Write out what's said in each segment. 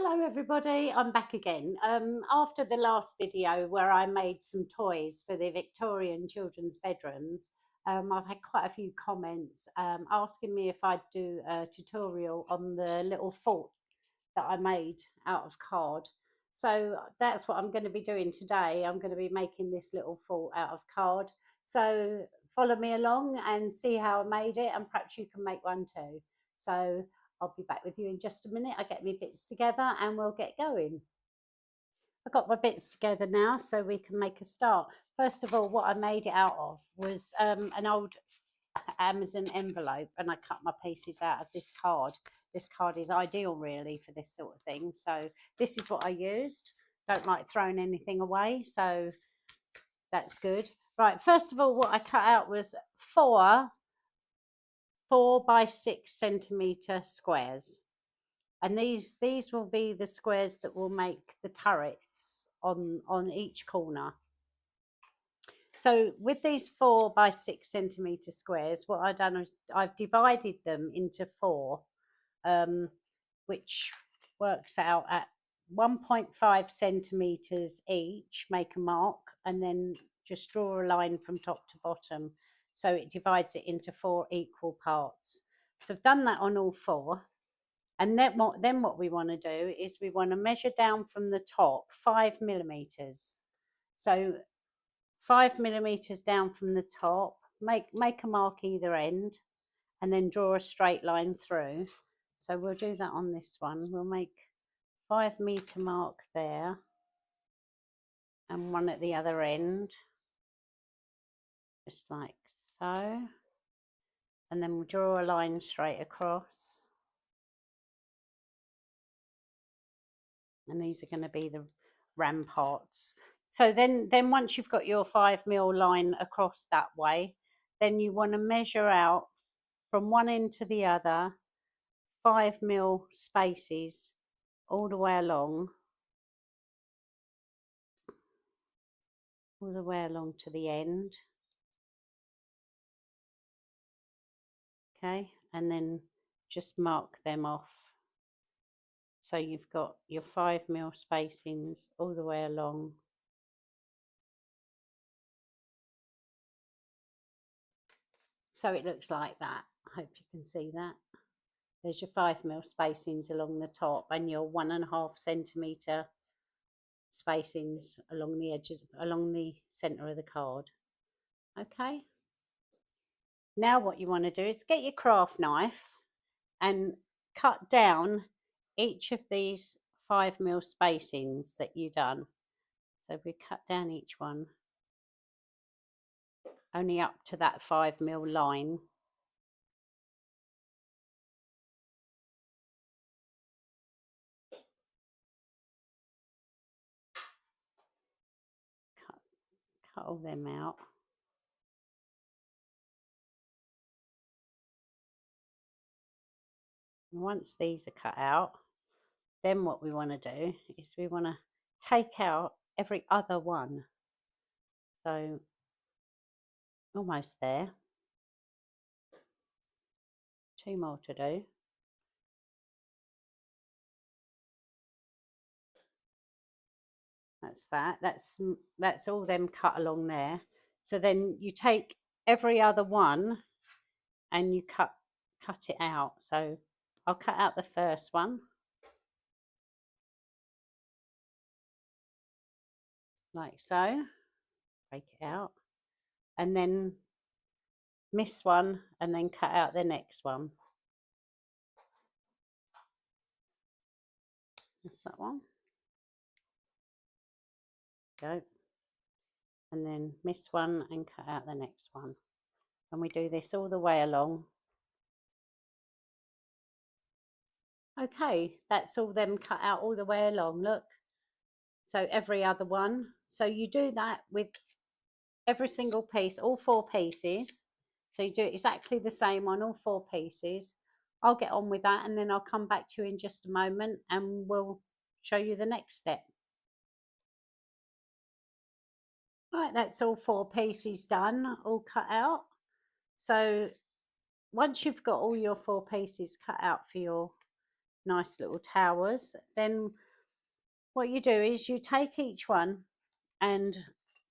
Hello everybody, I'm back again. After the last video where I made some toys for the Victorian children's bedrooms, I've had quite a few comments asking me if I'd do a tutorial on the little fort that I made out of card. So that's what I'm going to be doing today. I'm going to be making this little fort out of card. So follow me along and see how I made it, and perhaps you can make one too. So I'll be back with you in just a minute. I get my bits together and we'll get going. I've got my bits together now so we can make a start. First of all, what I made it out of was an old Amazon envelope, and I cut my pieces out of this card. This card is ideal really for this sort of thing. So this is what I used. Don't like throwing anything away, so that's good. Right, first of all, what I cut out was four 4 by 6 centimeter squares, and these will be the squares that will make the turrets on each corner. So with these 4 by 6 centimeter squares, what I've done is I've divided them into four, which works out at 1.5 centimeters each. Make a mark and then just draw a line from top to bottom. So it divides it into four equal parts. So I've done that on all four. And then what we want to do is we want to measure down from the top 5 millimeters. So 5 millimeters down from the top, make a mark either end, and then draw a straight line through. So we'll do that on this one. We'll make 5 meter mark there and one at the other end, just like so. And then we'll draw a line straight across. And these are going to be the ramparts. So then once you've got your 5 mil line across that way, then you want to measure out from one end to the other 5 mil spaces all the way along, to the end. Okay, and then just mark them off. So you've got your 5 mil spacings all the way along. So it looks like that. I hope you can see that. There's your 5 mil spacings along the top and your 1.5 centimeter spacings along the edge, along the center of the card. Okay. Now what you want to do is get your craft knife and cut down each of these 5 mil spacings that you've done. So we cut down each one only up to that 5 mil line. Cut all them out. And once these are cut out, then what we want to do is we want to take out every other one. So almost there. 2 more to do. That's that. That's all them cut along there. So then you take every other one and you cut it out. So I'll cut out the first one like so. Break it out, and then miss one and then cut out the next one. That's that one. Go. And then miss one and cut out the next one. And we do this all the way along. Okay, that's all them cut out all the way along, look. So every other one. So you do that with every single piece, all four pieces. So you do exactly the same on all four pieces. I'll get on with that and then I'll come back to you in just a moment and we'll show you the next step. Right, that's all four pieces done, all cut out. So once you've got all your four pieces cut out for your nice little towers. Then what you do is you take each one, and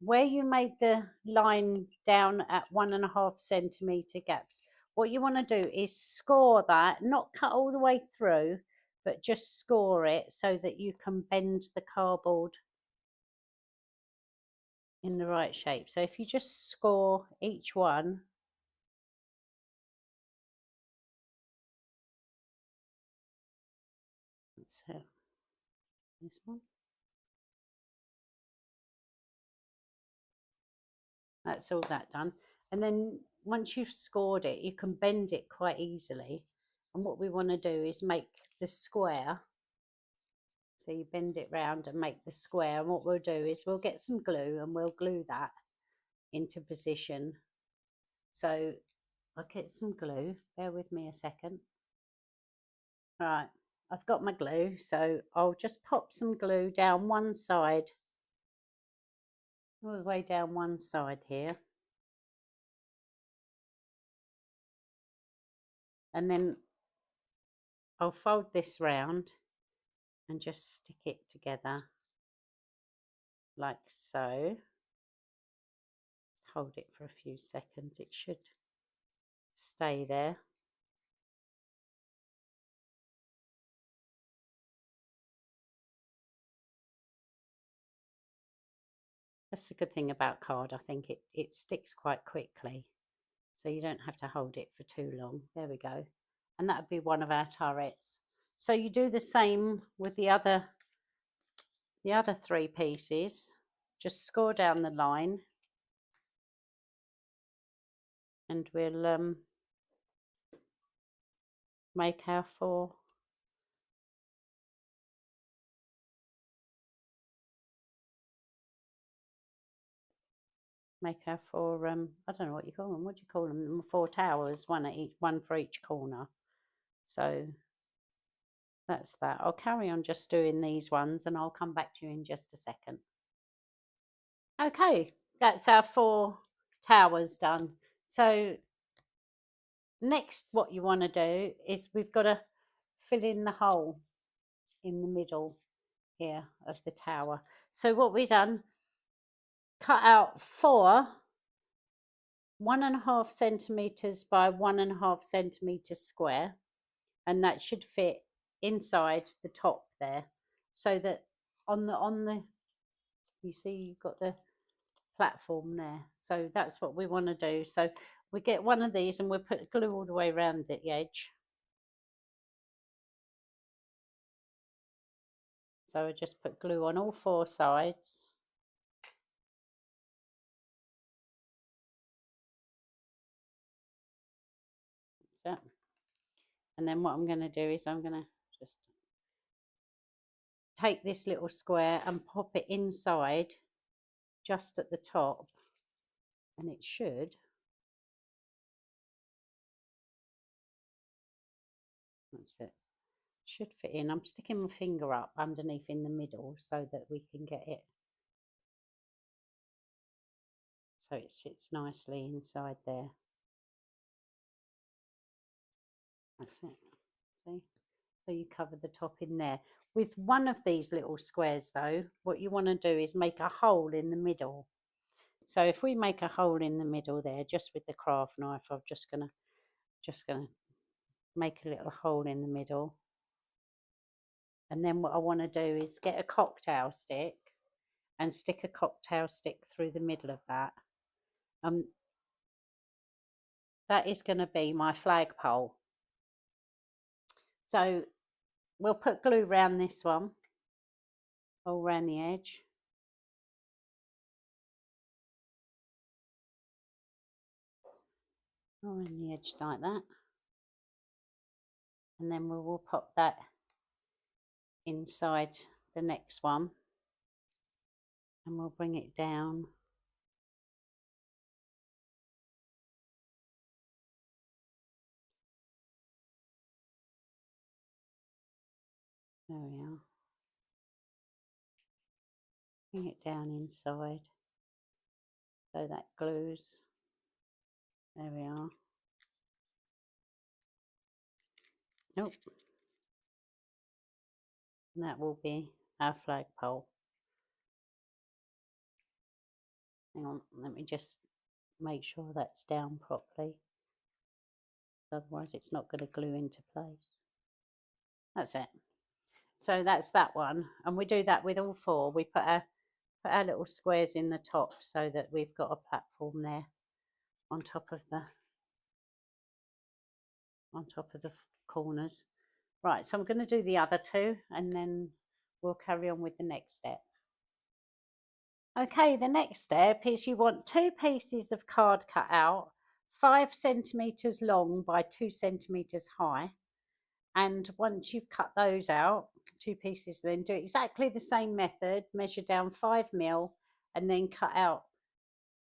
where you made the line down at 1.5 centimetre gaps, what you want to do is score that, not cut all the way through, but just score it so that you can bend the cardboard in the right shape. So if you just score each one, so this one, that's all that done. And then once you've scored it, you can bend it quite easily. And what we want to do is make the square. So you bend it round and make the square. And what we'll do is we'll get some glue and we'll glue that into position. So I'll get some glue. Bear with me a second. Right, I've got my glue. So I'll just pop some glue down one side, all the way down one side here. And then I'll fold this round and just stick it together like so. Hold it for a few seconds. It should stay there. That's a good thing about card. I think it sticks quite quickly, so you don't have to hold it for too long. There we go. And that would be one of our turrets. So you do the same with the other three pieces. Just score down the line, and we'll make our four. Make our four. I don't know what you call them. What do you call them? 4 towers, one for each corner. So that's that. I'll carry on just doing these ones, and I'll come back to you in just a second. Okay, that's our 4 towers done. So next, what you want to do is we've got to fill in the hole in the middle here of the tower. So what we've done, cut out 4 1.5 centimeters by 1.5 centimeters square, and that should fit inside the top there, so that on the you see you've got the platform there. So that's what we want to do. So we get one of these and we'll put glue all the way around the edge. So I just put glue on all 4 sides. So, and then what I'm going to do is I'm going to just take this little square and pop it inside just at the top, and it should that's it should fit in. I'm sticking my finger up underneath in the middle so that we can get it so it sits nicely inside there. That's it. See? So you cover the top in there. With one of these little squares though, what you want to do is make a hole in the middle. So if we make a hole in the middle there, just with the craft knife, I'm just gonna make a little hole in the middle. And then what I want to do is get a cocktail stick and stick a cocktail stick through the middle of that. That is going to be my flagpole. So we'll put glue around this one, all around the edge. All around the edge like that. And then we will pop that inside the next one. And we'll bring it down. There we are. Bring it down inside so that glues. There we are. Nope. And that will be our flagpole. Hang on, let me just make sure that's down properly. Otherwise it's not going to glue into place. That's it. So that's that one. And we do that with all four. We put our little squares in the top so that we've got a platform there on top of the corners. Right, so I'm going to do the other two and then we'll carry on with the next step. Okay, the next step is you want two pieces of card cut out, 5 centimetres long by 2 centimetres high. And once you've cut those out, two pieces, then do exactly the same method, measure down 5mm and then cut out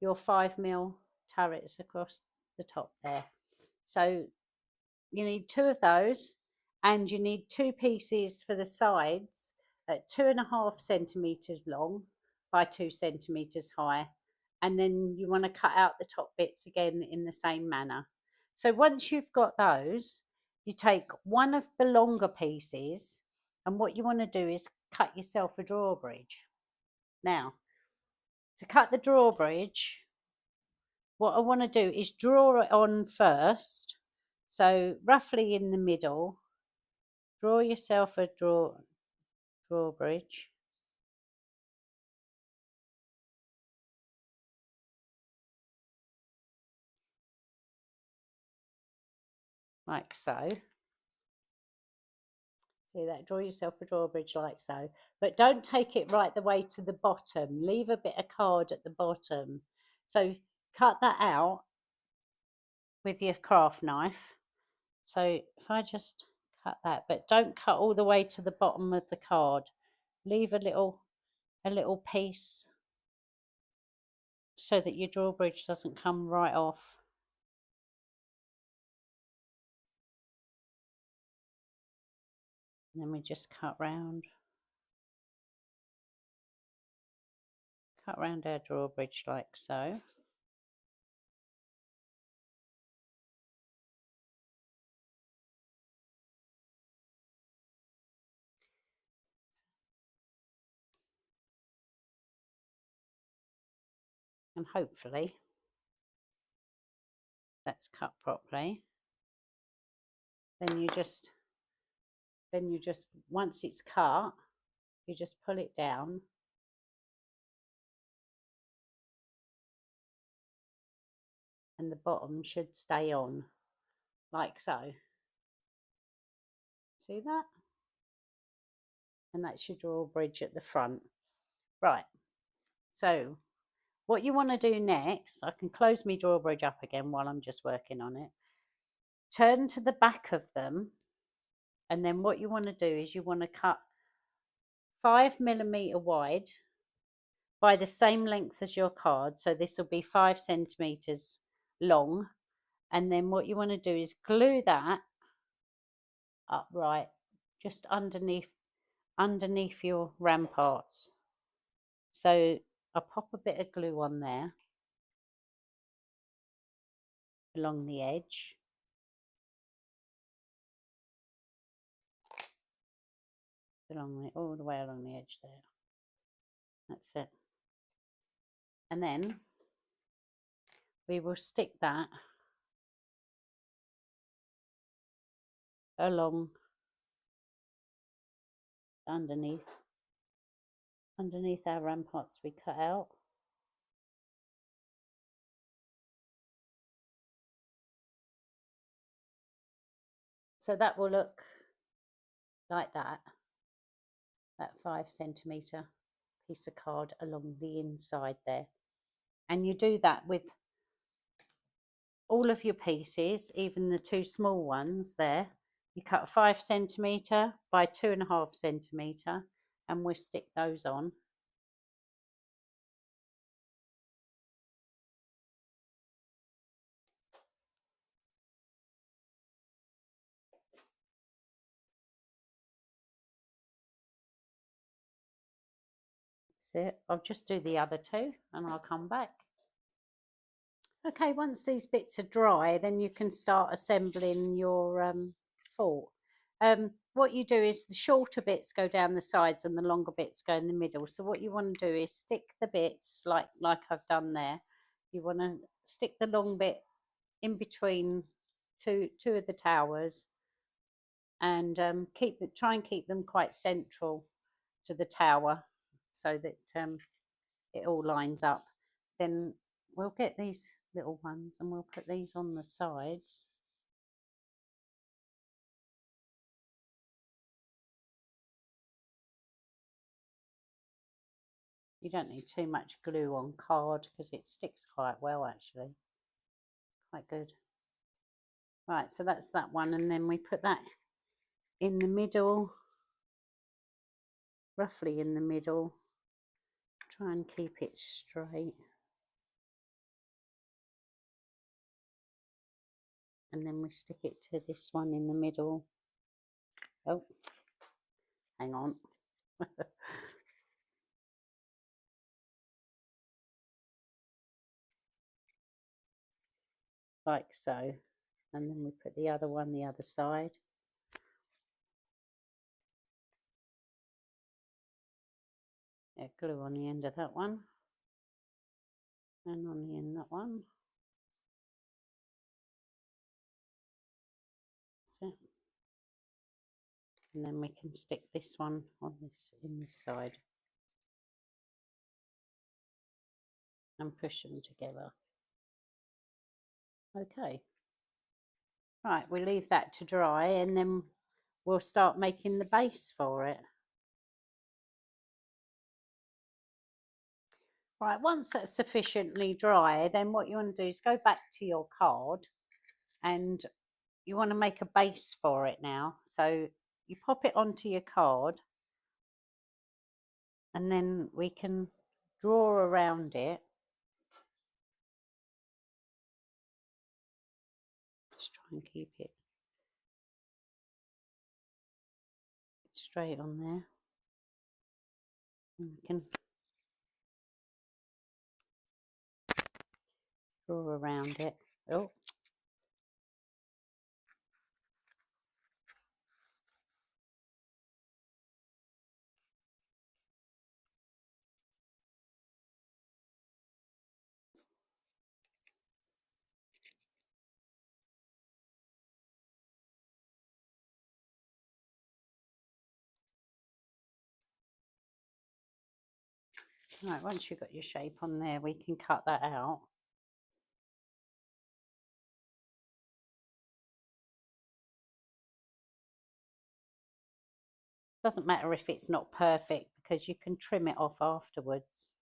your 5mm turrets across the top there. So you need two of those, and you need two pieces for the sides at 2.5 centimetres long by 2 centimetres high, and then you want to cut out the top bits again in the same manner. So once you've got those, you take one of the longer pieces, and what you want to do is cut yourself a drawbridge. Now, to cut the drawbridge, what I want to do is draw it on first. So roughly in the middle, draw yourself a drawbridge. Like so. See that? Draw yourself a drawbridge like so. But don't take it right the way to the bottom. Leave a bit of card at the bottom. So cut that out with your craft knife. So if I just cut that, but don't cut all the way to the bottom of the card. Leave a little piece so that your drawbridge doesn't come right off. And then we just cut round our drawbridge like so. And hopefully that's cut properly. Then you just once it's cut, you just pull it down and the bottom should stay on like so. See that? And that's your drawbridge at the front. Right, so what you want to do next, I can close my drawbridge up again while I'm just working on it. Turn to the back of them, and then what you want to do is you want to cut 5mm wide by the same length as your card. So this will be 5 centimetres long. And then what you want to do is glue that upright just underneath your ramparts. So I'll pop a bit of glue on there along the edge. All the way along the edge there. That's it. And then we will stick that along underneath our ramparts we cut out. So that will look like that 5 centimetre piece of card along the inside there. And you do that with all of your pieces, even the two small ones there. You cut 5 centimetre by 2.5 centimetre, and we'll stick those on. That's it. I'll just do the other two and I'll come back. Okay, once these bits are dry, then you can start assembling your fort. what you do is the shorter bits go down the sides and the longer bits go in the middle. So what you want to do is stick the bits like I've done there. You want to stick the long bit in between two of the towers, and try and keep them quite central to the tower, so that it all lines up. Then we'll get these little ones and we'll put these on the sides. You don't need too much glue on card because it sticks quite well, actually. Quite good. Right, so that's that one, and then we put that in the middle, roughly in the middle. Try and keep it straight. And then we stick it to this one in the middle. Oh, hang on. Like so. And then we put the other one the other side. Yeah, glue on the end of that one. And on the end of that one. So, and then we can stick this one on this in this side. And push them together. Okay. Right, we leave that to dry and then we'll start making the base for it. Right, once that's sufficiently dry, then what you want to do is go back to your card and you want to make a base for it now. So you pop it onto your card and then we can draw around it. Just try and keep it straight on there. And we can draw around it. Oh. Right, once you've got your shape on there, we can cut that out. Doesn't matter if it's not perfect because you can trim it off afterwards.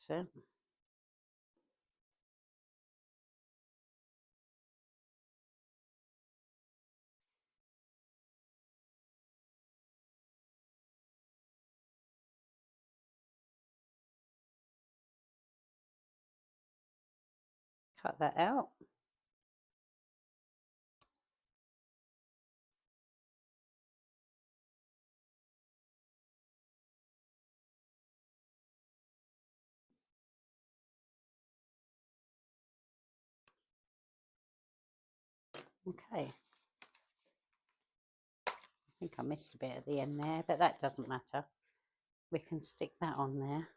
So cut that out. Okay. I think I missed a bit at the end there, but that doesn't matter. We can stick that on there.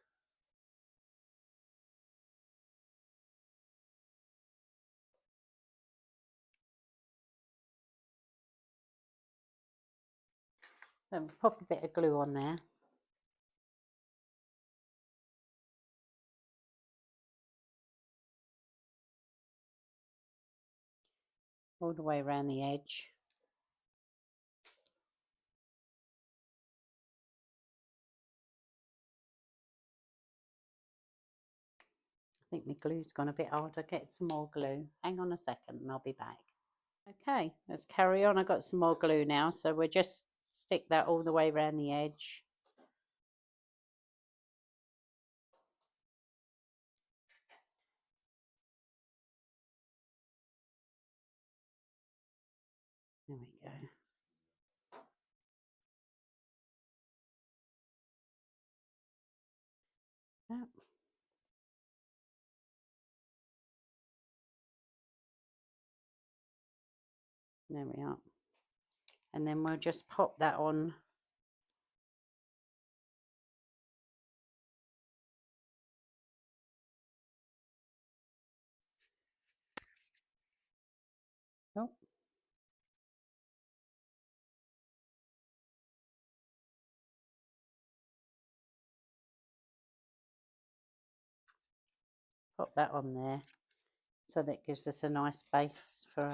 Then pop a bit of glue on there. All the way around the edge. I think my glue's gone a bit hard. I'll get some more glue. Hang on a second and I'll be back. Okay, let's carry on. I've got some more glue now, so we'll just stick that all the way around the edge. There we go. Yep. There we are. And then we'll just pop that on. Oh. Pop that on there, so that gives us a nice base for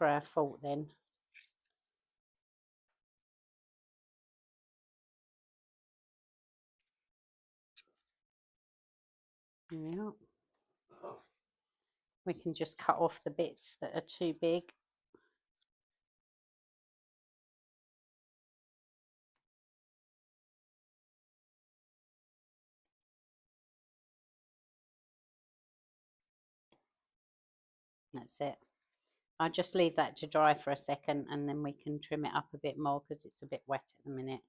our fort then. Yeah. We can just cut off the bits that are too big. That's it. I'll just leave that to dry for a second and then we can trim it up a bit more because it's a bit wet at the minute.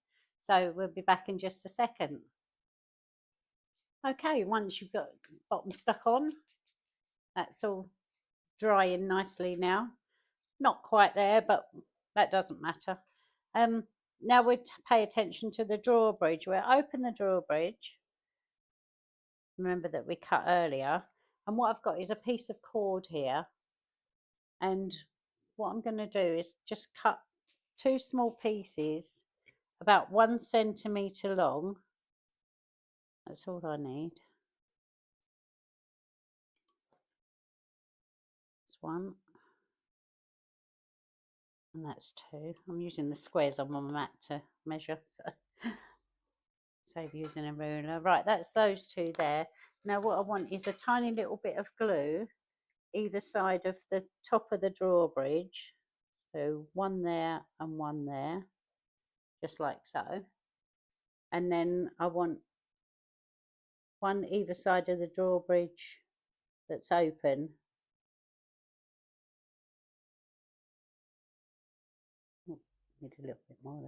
So we'll be back in just a second. Okay, once you've got the bottom stuck on, that's all drying nicely now. Not quite there, but that doesn't matter. Now we pay attention to the drawbridge. We'll open the drawbridge. Remember that we cut earlier. And what I've got is a piece of cord here. And what I'm going to do is just cut 2 small pieces about 1 centimetre long. That's all I need. That's 1. And that's 2. I'm using the squares on my mat to measure, so save using a ruler. Right, that's those 2 there. Now what I want is a tiny little bit of glue either side of the top of the drawbridge. So 1 there and 1 there, just like so. And then I want 1 either side of the drawbridge that's open. Oh, need a little bit more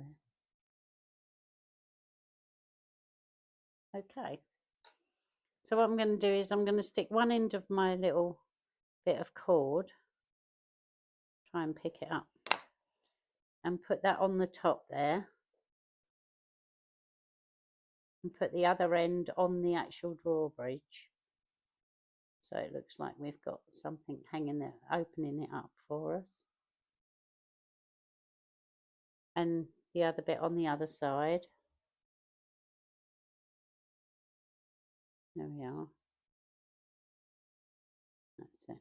there. Okay. So what I'm going to do is I'm going to stick 1 end of my little bit of cord, try and pick it up, and put that on the top there. And put the other end on the actual drawbridge. So it looks like we've got something hanging there, opening it up for us. And the other bit on the other side. There we are. That's it.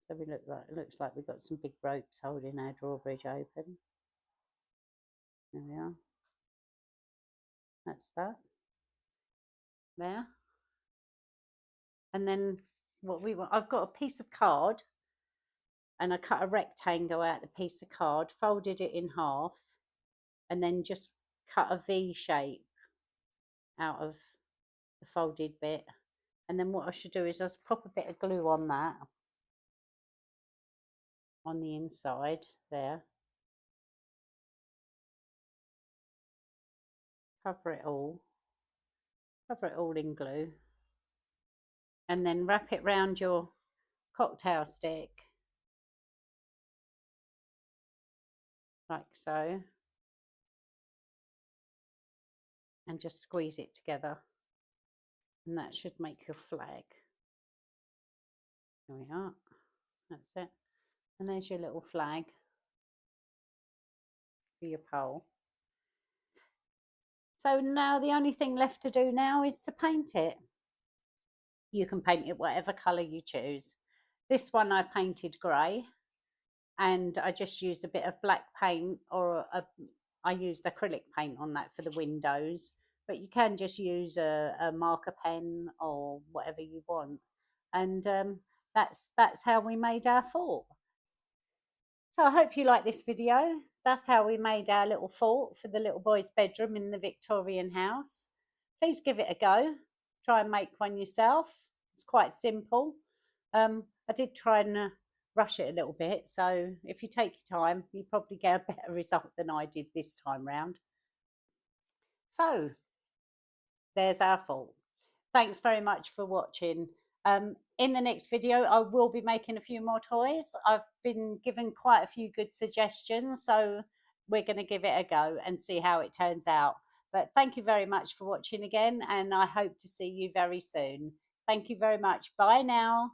So it looks like we've got some big ropes holding our drawbridge open. There we are. That's that. There. And then what we want, I've got a piece of card and I cut a rectangle out the piece of card, folded it in half, and then just cut a V shape out of the folded bit. And then what I should do is just pop a bit of glue on that, on the inside there. Cover it all in glue. And then wrap it round your cocktail stick, like so. And just squeeze it together. And that should make your flag. There we are. That's it. And there's your little flag for your pole. So now the only thing left to do now is to paint it. You can paint it whatever colour you choose. This one I painted grey, and I just used a bit of black paint, or I used acrylic paint on that for the windows, but you can just use a marker pen or whatever you want. And that's how we made our fort. So I hope you like this video. That's how we made our little fort for the little boy's bedroom in the Victorian house. Please give it a go. Try and make one yourself. It's quite simple. I did try and rush it a little bit, so if you take your time, you probably get a better result than I did this time round. So there's our fault. Thanks very much for watching. In the next video, I will be making a few more toys. I've been given quite a few good suggestions, so we're going to give it a go and see how it turns out. But thank you very much for watching again, and I hope to see you very soon. Thank you very much. Bye now.